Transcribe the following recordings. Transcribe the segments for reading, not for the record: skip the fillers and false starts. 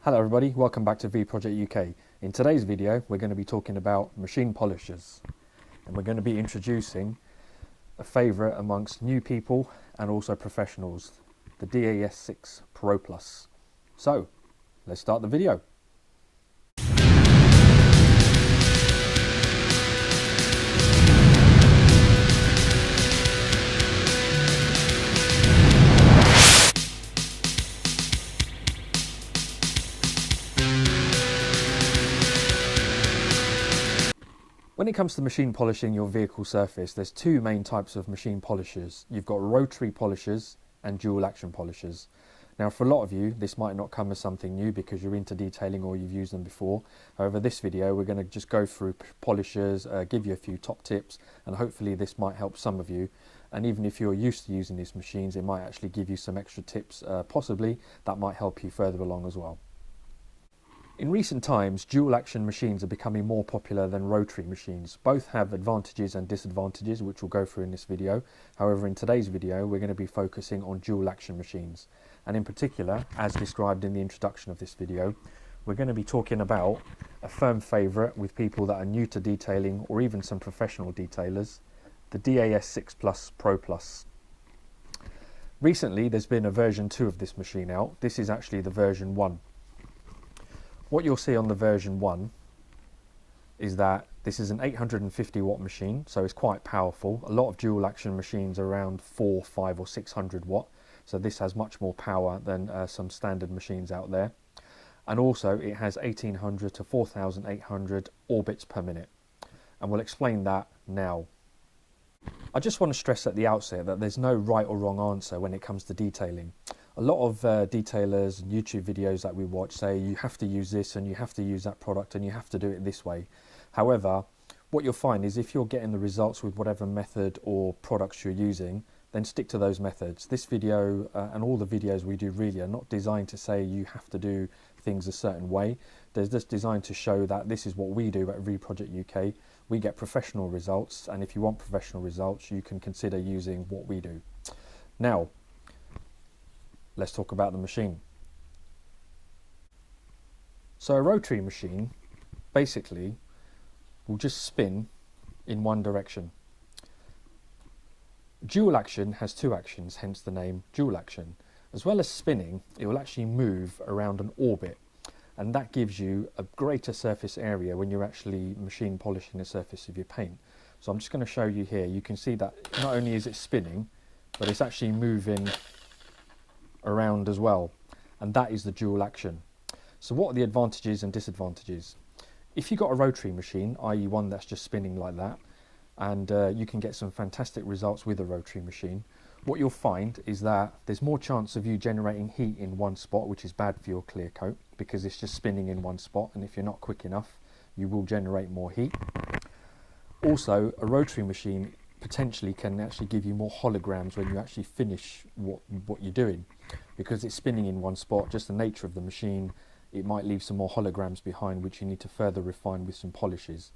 Hello everybody, welcome back to V Project UK. In today's video we're going to be talking about machine polishers, and we're going to be introducing a favourite amongst new people and also professionals, the DAS6 Pro Plus. So let's start the video. When it comes to machine polishing your vehicle surface, there's two main types of machine polishers. You've got rotary polishers and dual action polishers. Now for a lot of you, this might not come as something new because you're into detailing or you've used them before. However, this video we're going to just go through polishers, give you a few top tips, and hopefully this might help some of you. And even if you're used to using these machines, it might actually give you some extra tips, possibly, that might help you further along as well. In recent times, dual action machines are becoming more popular than rotary machines. Both have advantages and disadvantages, which we'll go through in this video. However, in today's video, we're going to be focusing on dual action machines. And in particular, as described in the introduction of this video, we're going to be talking about a firm favourite with people that are new to detailing or even some professional detailers, the DAS6 Plus Pro Plus. Recently, there's been a version 2 of this machine out. This is actually the version 1. What you'll see on the version 1 is that this is an 850 watt machine, so it's quite powerful. A lot of dual action machines are around 400, 500 or 600 watt, so this has much more power than some standard machines out there. And also it has 1800 to 4800 orbits per minute, and we'll explain that now. I just want to stress at the outset that there's no right or wrong answer when it comes to detailing. A lot of detailers and YouTube videos that we watch say you have to use this and you have to use that product and you have to do it this way. However, what you'll find is if you're getting the results with whatever method or products you're using, then stick to those methods. This video and all the videos we do really are not designed to say you have to do things a certain way. They're just designed to show that this is what we do at V Project UK. We get professional results, and if you want professional results, you can consider using what we do. Now, let's talk about the machine. So a rotary machine basically will just spin in one direction. Dual action has two actions, hence the name dual action. As well as spinning, it will actually move around an orbit, and that gives you a greater surface area when you're actually machine polishing the surface of your paint. So I'm just going to show you here. You can see that not only is it spinning, but it's actually moving around as well, and that is the dual action. So what are the advantages and disadvantages? If you've got a rotary machine, i.e. one that's just spinning like that, and you can get some fantastic results with a rotary machine, what you'll find is that there's more chance of you generating heat in one spot, which is bad for your clear coat because it's just spinning in one spot, and if you're not quick enough you will generate more heat. Also, a rotary machine potentially can actually give you more holograms when you actually finish what you're doing, because it's spinning in one spot. Just the nature of the machine, it might leave some more holograms behind which you need to further refine with some polishes.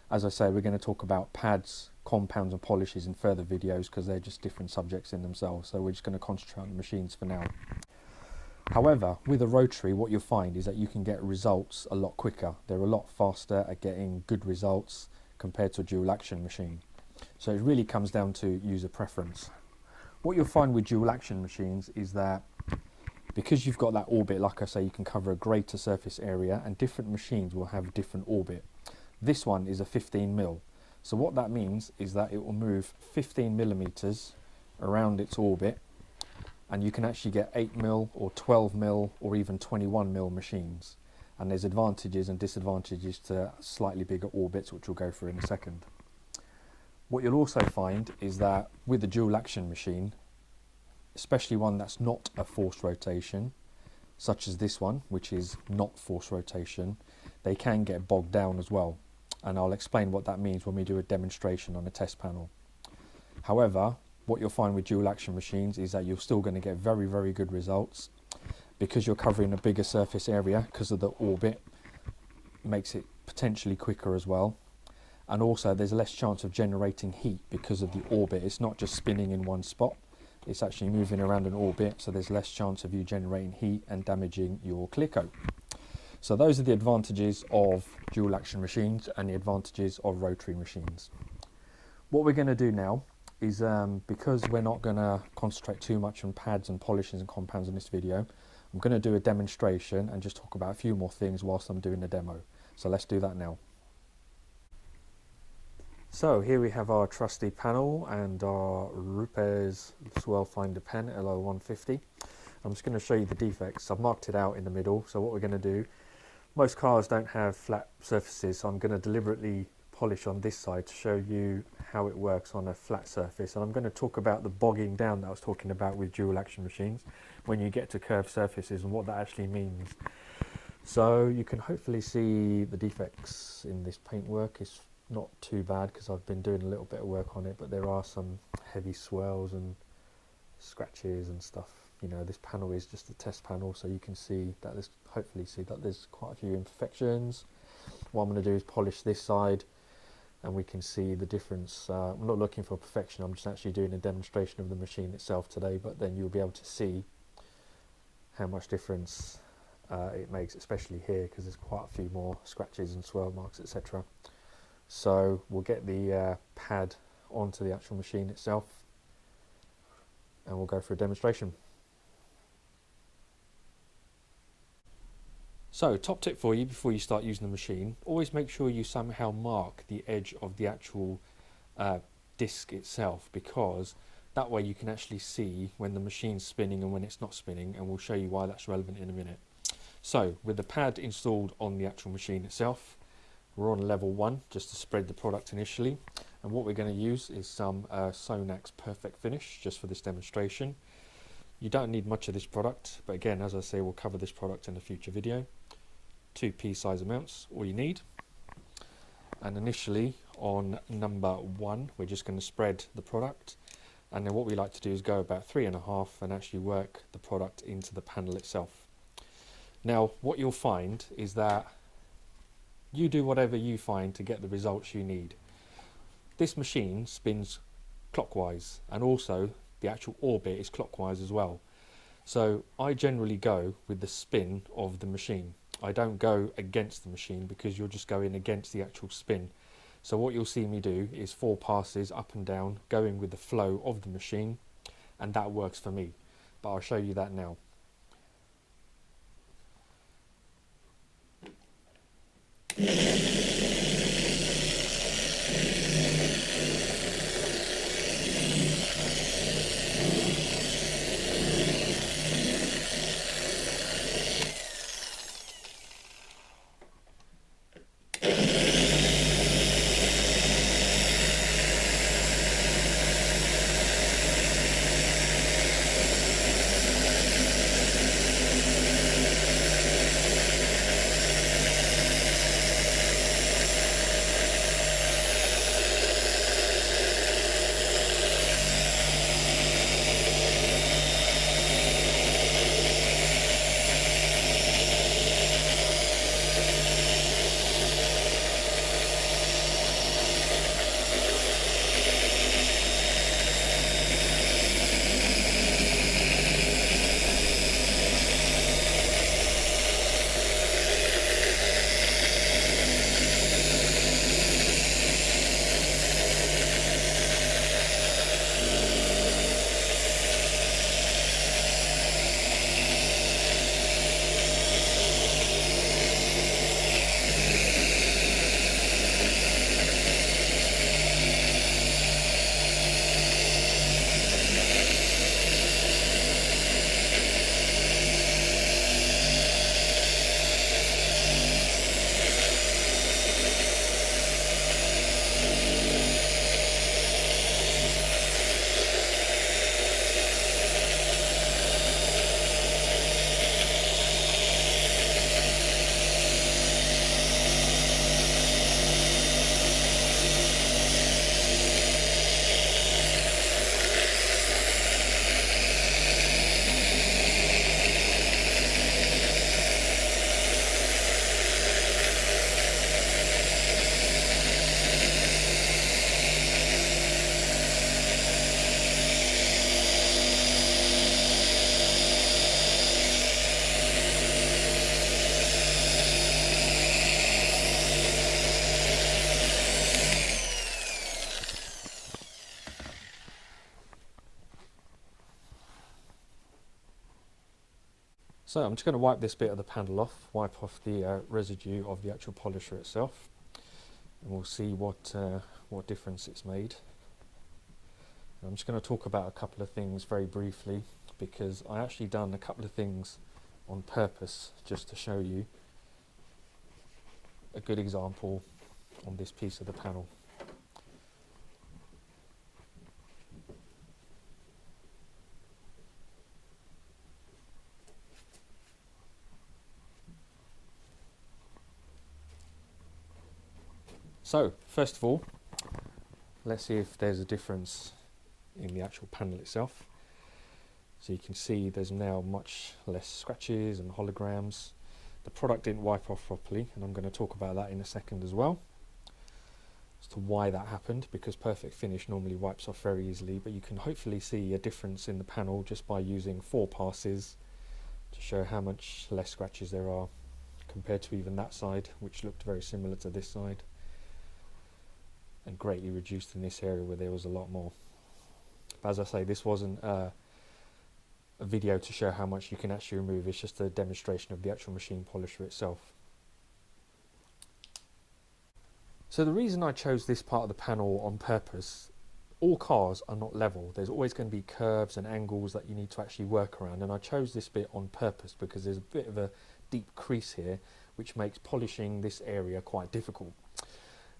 As I say, we're going to talk about pads, compounds and polishes in further videos because they're just different subjects in themselves, so we're just going to concentrate on the machines for now. However, with a rotary, what you'll find is that you can get results a lot quicker. They're a lot faster at getting good results compared to a dual action machine. So it really comes down to user preference. What you'll find with dual action machines is that because you've got that orbit, like I say, you can cover a greater surface area, and different machines will have a different orbit. This one is a 15 mil. So what that means is that it will move 15 millimeters around its orbit, and you can actually get 8 mil or 12 mil or even 21 mil machines. And there's advantages and disadvantages to slightly bigger orbits, which we'll go through in a second. What you'll also find is that with the dual action machine, especially one that's not a forced rotation, such as this one, which is not forced rotation, they can get bogged down as well. And I'll explain what that means when we do a demonstration on a test panel. However, what you'll find with dual action machines is that you're still going to get very, very good results because you're covering a bigger surface area because of the orbit. Makes it potentially quicker as well. And also there's less chance of generating heat because of the orbit. It's not just spinning in one spot, it's actually moving around an orbit, so there's less chance of you generating heat and damaging your clear coat. So those are the advantages of dual action machines and the advantages of rotary machines. What we're going to do now is, because we're not going to concentrate too much on pads and polishes and compounds in this video, I'm going to do a demonstration and just talk about a few more things whilst I'm doing the demo. So let's do that now. So here we have our trusty panel and our Rupes Swirl Finder pen LO150. I'm just going to show you the defects. I've marked it out in the middle. So what we're going to do, most cars don't have flat surfaces, so I'm going to deliberately polish on this side to show you how it works on a flat surface. And I'm going to talk about the bogging down that I was talking about with dual action machines when you get to curved surfaces and what that actually means. So you can hopefully see the defects in this paintwork. It's not too bad because I've been doing a little bit of work on it, but there are some heavy swirls and scratches and stuff. You know, this panel is just a test panel, so you can see that there's, hopefully see that there's quite a few imperfections. What I'm going to do is polish this side and we can see the difference. I'm not looking for perfection, I'm just actually doing a demonstration of the machine itself today, but then you'll be able to see how much difference it makes, especially here because there's quite a few more scratches and swirl marks, etc. So we'll get the pad onto the actual machine itself and we'll go for a demonstration. So, top tip for you before you start using the machine, always make sure you somehow mark the edge of the actual disc itself, because that way you can actually see when the machine's spinning and when it's not spinning, and we'll show you why that's relevant in a minute. So, with the pad installed on the actual machine itself, we're on level 1 just to spread the product initially, and what we're going to use is some Sonax Perfect Finish just for this demonstration. You don't need much of this product, but again, as I say, we'll cover this product in a future video. 2 pea size amounts, all you need. And initially on number 1, we're just going to spread the product, and then what we like to do is go about 3.5 and actually work the product into the panel itself. Now what you'll find is that you do whatever you find to get the results you need. This machine spins clockwise, and also the actual orbit is clockwise as well. So I generally go with the spin of the machine. I don't go against the machine because you're just going against the actual spin. So what you'll see me do is 4 passes up and down, going with the flow of the machine, and that works for me. But I'll show you that now. So I'm just going to wipe this bit of the panel off, wipe off the residue of the actual polisher itself, and we'll see what difference it's made. And I'm just going to talk about a couple of things very briefly, because I actually done a couple of things on purpose just to show you a good example on this piece of the panel. So first of all, let's see if there's a difference in the actual panel itself. So you can see there's now much less scratches and holograms. The product didn't wipe off properly, and I'm going to talk about that in a second as well, as to why that happened, because Perfect Finish normally wipes off very easily, but you can hopefully see a difference in the panel just by using 4 passes to show how much less scratches there are compared to even that side, which looked very similar to this side, and greatly reduced in this area where there was a lot more. But as I say, this wasn't a video to show how much you can actually remove, it's just a demonstration of the actual machine polisher itself. So the reason I chose this part of the panel on purpose, all cars are not level, there's always going to be curves and angles that you need to actually work around, and I chose this bit on purpose because there's a bit of a deep crease here which makes polishing this area quite difficult.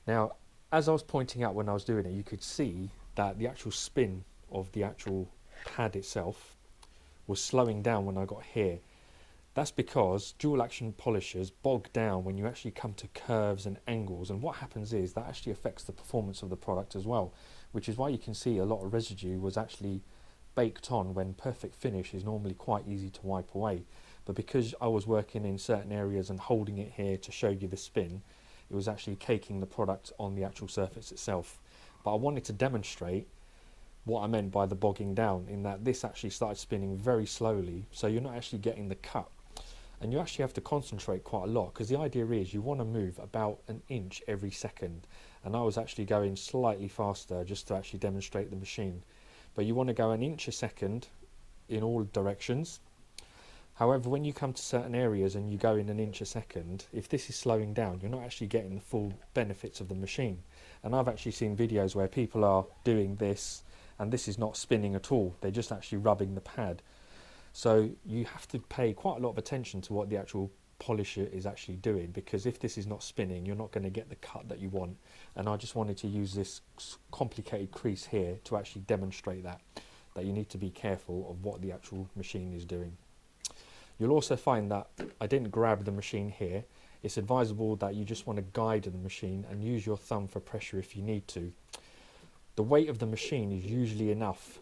Now, as I was pointing out when I was doing it, you could see that the actual spin of the actual pad itself was slowing down when I got here. That's because dual action polishers bog down when you actually come to curves and angles, and what happens is that actually affects the performance of the product as well, which is why you can see a lot of residue was actually baked on when Perfect Finish is normally quite easy to wipe away. But because I was working in certain areas and holding it here to show you the spin, it was actually caking the product on the actual surface itself. But I wanted to demonstrate what I meant by the bogging down, in that this actually started spinning very slowly, so you're not actually getting the cut, and you actually have to concentrate quite a lot, because the idea is you want to move about an inch every second, and I was actually going slightly faster just to actually demonstrate the machine, but you want to go an inch a second in all directions. However, when you come to certain areas and you go in an inch a second, if this is slowing down, you're not actually getting the full benefits of the machine. And I've actually seen videos where people are doing this and this is not spinning at all, they're just actually rubbing the pad. So you have to pay quite a lot of attention to what the actual polisher is actually doing, because if this is not spinning, you're not going to get the cut that you want. And I just wanted to use this complicated crease here to actually demonstrate that you need to be careful of what the actual machine is doing. You'll also find that I didn't grab the machine here. It's advisable that you just want to guide the machine and use your thumb for pressure if you need to. The weight of the machine is usually enough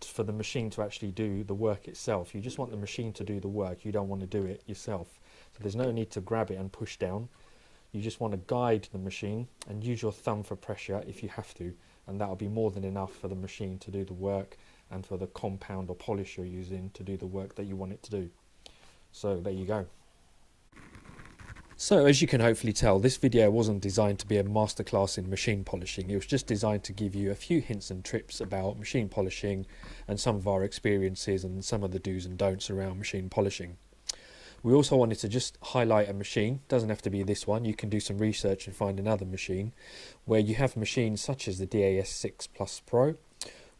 for the machine to actually do the work itself. You just want the machine to do the work, you don't want to do it yourself. So there's no need to grab it and push down. You just want to guide the machine and use your thumb for pressure if you have to, and that'll be more than enough for the machine to do the work and for the compound or polish you're using to do the work that you want it to do. So there you go. So as you can hopefully tell, this video wasn't designed to be a masterclass in machine polishing. It was just designed to give you a few hints and tips about machine polishing and some of our experiences and some of the do's and don'ts around machine polishing. We also wanted to just highlight a machine. Doesn't have to be this one, you can do some research and find another machine, where you have machines such as the DAS 6 Plus Pro,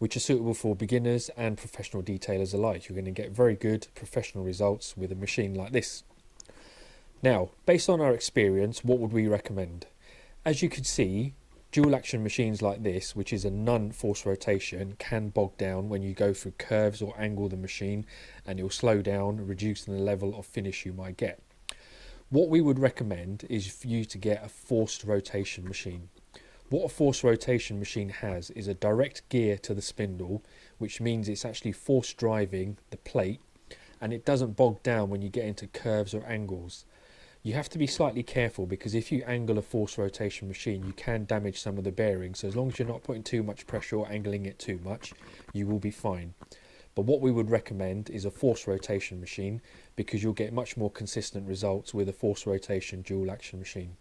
which are suitable for beginners and professional detailers alike. You're going to get very good professional results with a machine like this. Now, based on our experience, what would we recommend? As you can see, dual action machines like this, which is a non-force rotation, can bog down when you go through curves or angle the machine, and it will slow down, reducing the level of finish you might get. What we would recommend is for you to get a forced rotation machine. What a forced rotation machine has is a direct gear to the spindle, which means it's actually force driving the plate, and it doesn't bog down when you get into curves or angles. You have to be slightly careful, because if you angle a forced rotation machine, you can damage some of the bearings. So as long as you're not putting too much pressure or angling it too much, you will be fine. But what we would recommend is a forced rotation machine, because you'll get much more consistent results with a forced rotation dual action machine.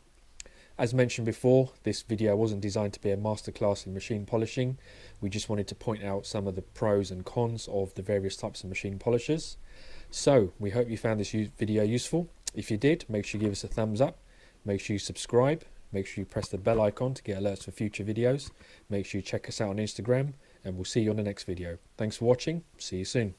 As mentioned before, this video wasn't designed to be a masterclass in machine polishing. We just wanted to point out some of the pros and cons of the various types of machine polishers. So we hope you found this video useful. If you did, make sure you give us a thumbs up, make sure you subscribe, make sure you press the bell icon to get alerts for future videos, make sure you check us out on Instagram, and we'll see you on the next video. Thanks for watching, see you soon.